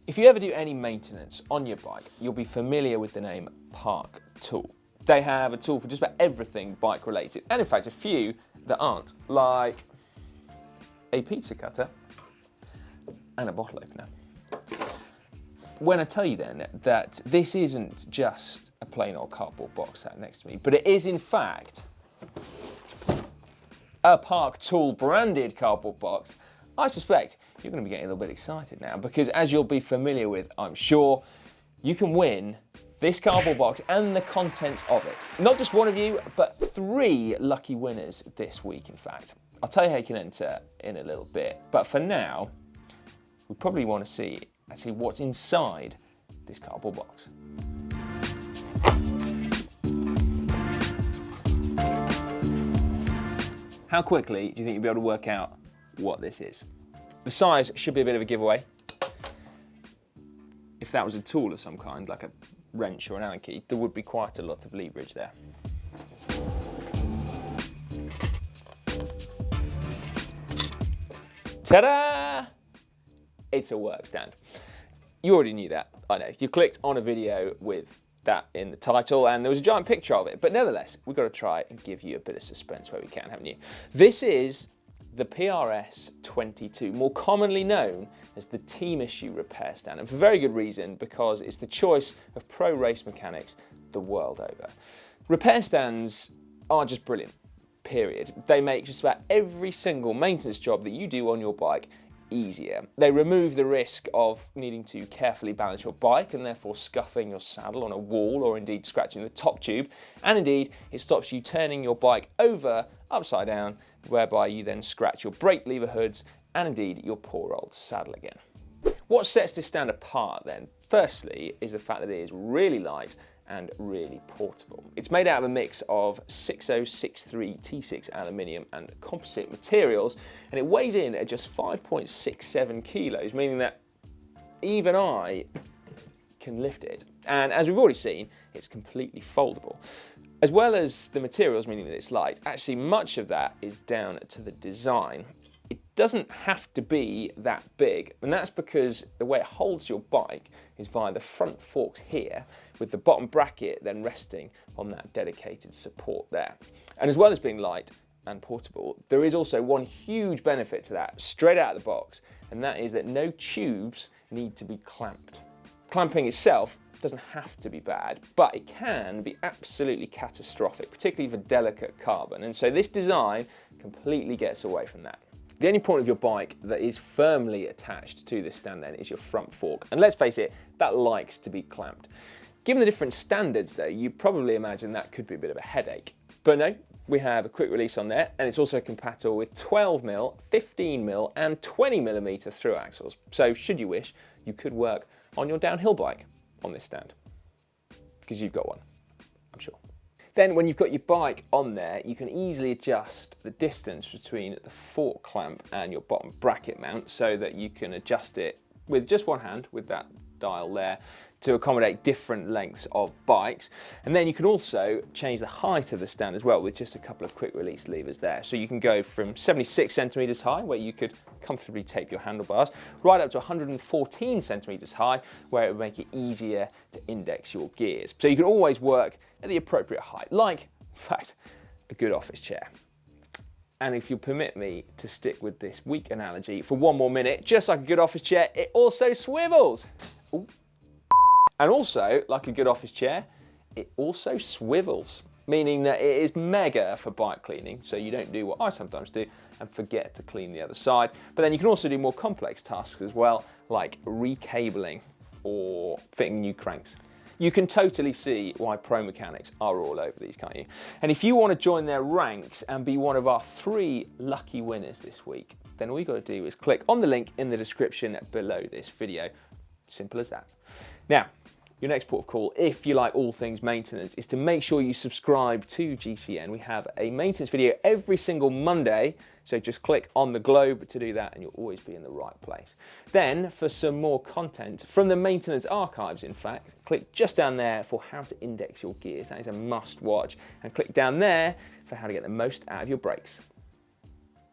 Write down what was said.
If you ever do any maintenance on your bike, you'll be familiar with the name Park Tool. They have a tool for just about everything bike related, and in fact a few that aren't, like a pizza cutter and a bottle opener. When I tell you then that this isn't just a plain old cardboard box sat next to me, but it is in fact a Park Tool branded cardboard box, I suspect you're going to be getting a little bit excited now, because as you'll be familiar with, I'm sure, you can win this cardboard box and the contents of it. Not just one of you, but 3 lucky winners this week, in fact. I'll tell you how you can enter in a little bit, but for now, we probably want to see actually what's inside this cardboard box. How quickly do you think you'll be able to work out what this is? The size should be a bit of a giveaway. If that was a tool of some kind, like a wrench or an Allen key, there would be quite a lot of leverage there. Ta-da! It's a workstand. You already knew that, I know. You clicked on a video with that in the title and there was a giant picture of it, but nevertheless, we've got to try and give you a bit of suspense where we can, haven't you? This is the PRS-22, more commonly known as the team issue repair stand, and for very good reason, because it's the choice of pro race mechanics the world over. Repair stands are just brilliant, period. They make just about every single maintenance job that you do on your bike easier. They remove the risk of needing to carefully balance your bike and therefore scuffing your saddle on a wall or indeed scratching the top tube, and indeed it stops you turning your bike over upside down, whereby you then scratch your brake lever hoods and indeed your poor old saddle again. What sets this stand apart then, firstly, is the fact that it is really light and really portable. It's made out of a mix of 6063 T6 aluminium and composite materials, and it weighs in at just 5.67 kilos, meaning that even I can lift it. And as we've already seen, it's completely foldable. As well as the materials, meaning that it's light, actually much of that is down to the design. It doesn't have to be that big, and that's because the way it holds your bike is via the front forks here, with the bottom bracket then resting on that dedicated support there. And as well as being light and portable, there is also one huge benefit to that straight out of the box, and that is that no tubes need to be clamped. Clamping itself doesn't have to be bad, but it can be absolutely catastrophic, particularly for delicate carbon, and so this design completely gets away from that. The only point of your bike that is firmly attached to this stand then is your front fork, and let's face it, that likes to be clamped. Given the different standards though, you probably imagine that could be a bit of a headache, but no, we have a quick release on there, and it's also compatible with 12mm, 15mm and 20mm through axles, so should you wish, you could work on your downhill bike on this stand, because you've got one, I'm sure. Then when you've got your bike on there, you can easily adjust the distance between the fork clamp and your bottom bracket mount so that you can adjust it with just one hand, with that dial there, to accommodate different lengths of bikes. And then you can also change the height of the stand as well with just a couple of quick release levers there. So you can go from 76 centimeters high, where you could comfortably tape your handlebars, right up to 114 centimeters high, where it would make it easier to index your gears. So you can always work at the appropriate height, like, in fact, a good office chair. And if you'll permit me to stick with this weak analogy for one more minute, just like a good office chair, it also swivels. Ooh. And also, like a good office chair, it also swivels, meaning that it is mega for bike cleaning, so you don't do what I sometimes do and forget to clean the other side. But then you can also do more complex tasks as well, like recabling or fitting new cranks. You can totally see why pro mechanics are all over these, can't you? And if you want to join their ranks and be one of our 3 lucky winners this week, then all you got to do is click on the link in the description below this video. Simple as that. Now, your next port of call, if you like all things maintenance, is to make sure you subscribe to GCN. We have a maintenance video every single Monday, so just click on the globe to do that and you'll always be in the right place. Then, for some more content from the maintenance archives, in fact, click just down there for how to index your gears. That is a must watch. And click down there for how to get the most out of your brakes.